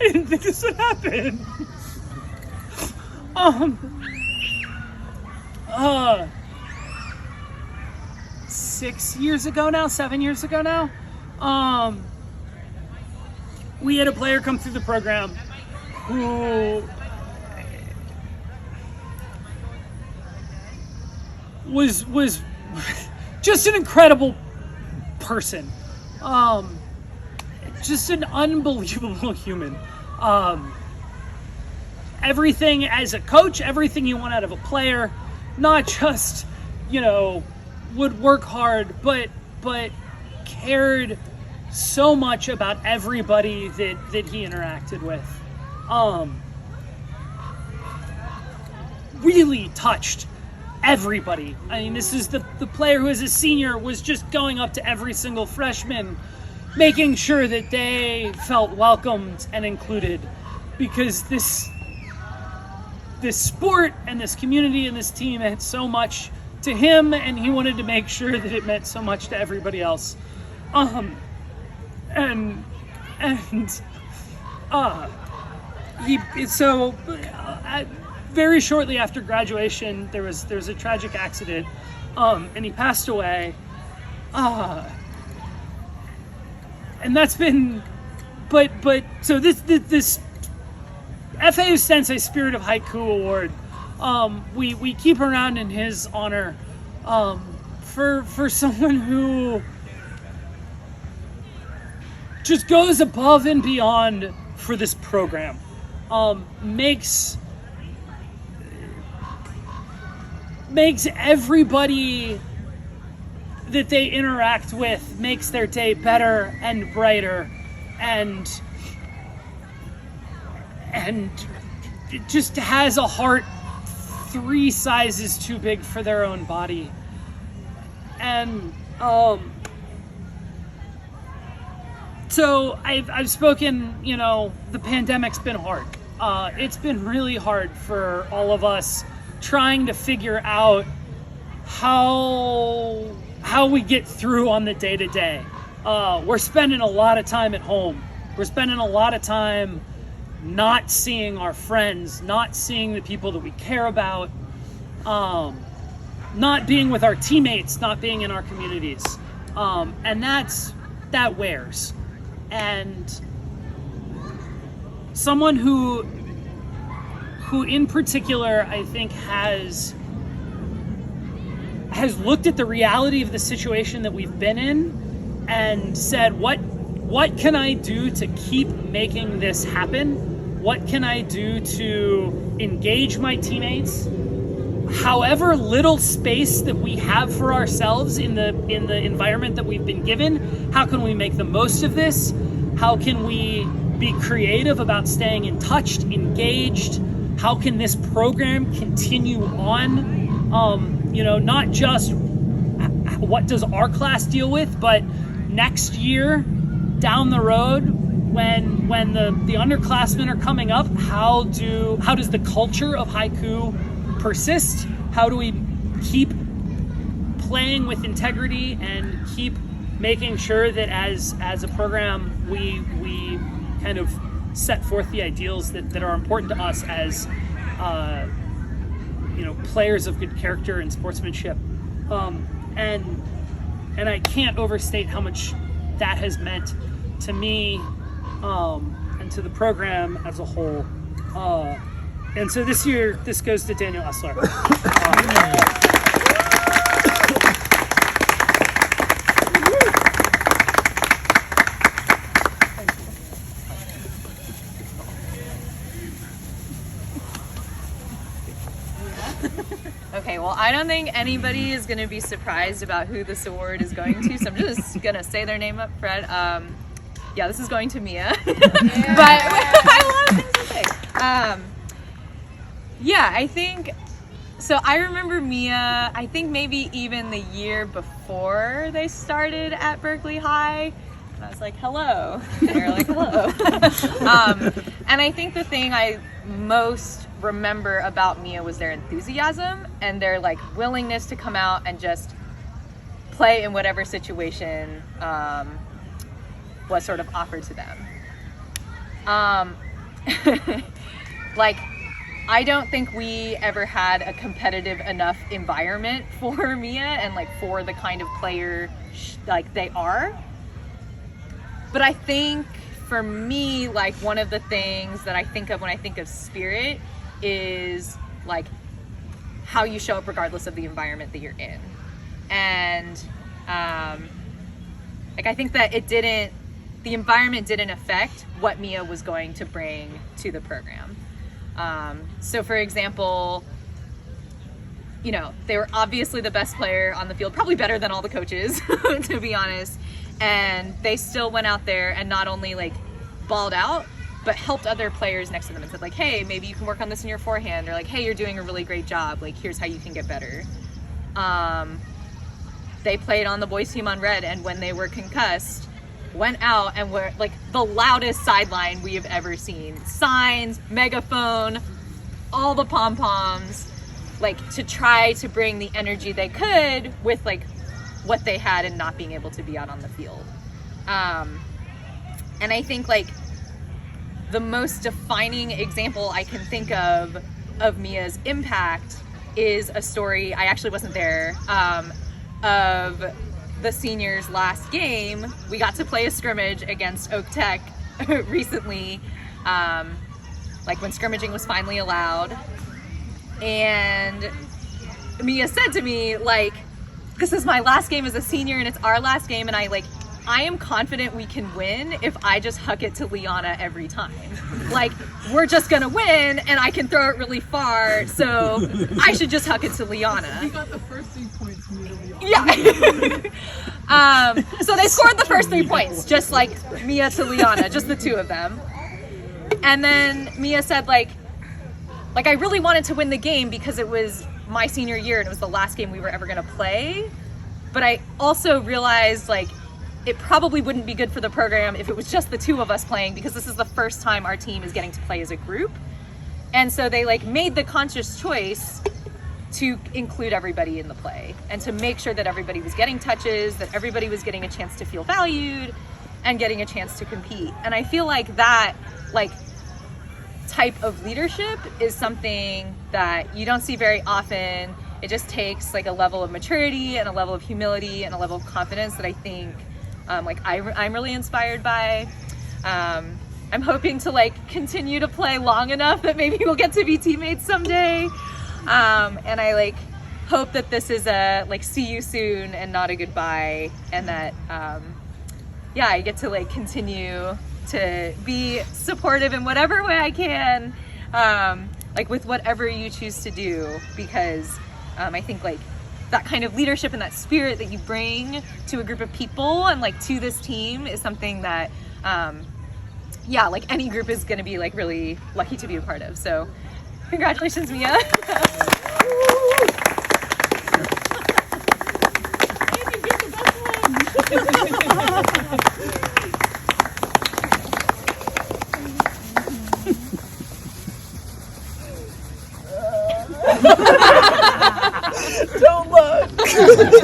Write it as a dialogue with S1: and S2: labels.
S1: I didn't think this would happen. 7 years ago now, we had a player come through the program who was just an incredible person, just an unbelievable human. Everything as a coach, everything you want out of a player, not just, would work hard, but cared so much about everybody that he interacted with. Really touched everybody. I mean, this is the player who as a senior was just going up to every single freshman, making sure that they felt welcomed and included, because this sport and this community and this team meant so much to him, and he wanted to make sure that it meant so much to everybody else. Very shortly after graduation, there was a tragic accident, and he passed away. And that's been, so this FAU Sensei Spirit of Haiku Award, we keep around in his honor, for someone who just goes above and beyond for this program, makes everybody that they interact with, makes their day better and brighter, and it just has a heart 3 sizes too big for their own body. And so I've spoken, the pandemic's been hard. It's been really hard for all of us trying to figure out how we get through on the day-to-day. We're spending a lot of time at home. We're spending a lot of time not seeing our friends, not seeing the people that we care about, not being with our teammates, not being in our communities. And that wears. And someone who in particular, I think has looked at the reality of the situation that we've been in and said, what can I do to keep making this happen? What can I do to engage my teammates? However little space that we have for ourselves in the environment that we've been given, how can we make the most of this? How can we be creative about staying in touch, engaged? How can this program continue on? Not just what does our class deal with, but next year down the road, when the underclassmen are coming up, how does the culture of haiku persist? How do we keep playing with integrity and keep making sure that as a program we kind of set forth the ideals that are important to us as players of good character and sportsmanship, and I can't overstate how much that has meant to me and to the program as a whole. And so this year, this goes to Daniel Essler.
S2: Okay, well, I don't think anybody is going to be surprised about who this award is going to, so I'm just going to say their name up front. Yeah, this is going to Mia. Yeah. But I love things to say. Yeah, I think, so I remember Mia, I think maybe even the year before they started at Berkeley High. And I was like, hello. And they were like, hello. And I think the thing I most remember about Mia was their enthusiasm and their willingness to come out and just play in whatever situation was sort of offered to them. like, I don't think we ever had a competitive enough environment for Mia and like for the kind of player like they are. But I think for me, like one of the things that I think of when I think of Spirit is like how you show up regardless of the environment that you're in. And like I think that the environment didn't affect what Mia was going to bring to the program. So for example, you know, they were obviously the best player on the field, probably better than all the coaches, to be honest. And they still went out there and not only like balled out, but helped other players next to them and said like, hey, maybe you can work on this in your forehand, or like, hey, you're doing a really great job. Like, here's how you can get better. They played on the boys team on red, and when they were concussed, went out and were like the loudest sideline we have ever seen. Signs, megaphone, all the pom-poms, like to try to bring the energy they could with like what they had and not being able to be out on the field. And I think like the most defining example I can think of Mia's impact is a story, I actually wasn't there, of the seniors' last game. We got to play a scrimmage against Oak Tech recently, like when scrimmaging was finally allowed. And Mia said to me, like, this is my last game as a senior and it's our last game, and I am confident we can win if I just huck it to Liana every time. Like, we're just gonna win and I can throw it really far, so I should just huck it to Liana.
S3: We got the first 3 points immediately.
S2: Yeah. So they scored the first 3 points, just like Mia to Liana, just the two of them. And then Mia said like I really wanted to win the game because it was my senior year and it was the last game we were ever gonna play. But I also realized like it probably wouldn't be good for the program if it was just the two of us playing, because this is the first time our team is getting to play as a group. And so they like made the conscious choice to include everybody in the play and to make sure that everybody was getting touches, that everybody was getting a chance to feel valued and getting a chance to compete. And I feel like that like type of leadership is something that you don't see very often. It just takes like a level of maturity and a level of humility and a level of confidence that I think I'm really inspired by. I'm hoping to like continue to play long enough that maybe we'll get to be teammates someday. And I like hope that this is a like see you soon and not a goodbye, and that I get to like continue to be supportive in whatever way I can, like with whatever you choose to do, because I think like that kind of leadership and that spirit that you bring to a group of people and like to this team is something that like any group is going to be like really lucky to be a part of. So congratulations, Mia.
S3: Don't look.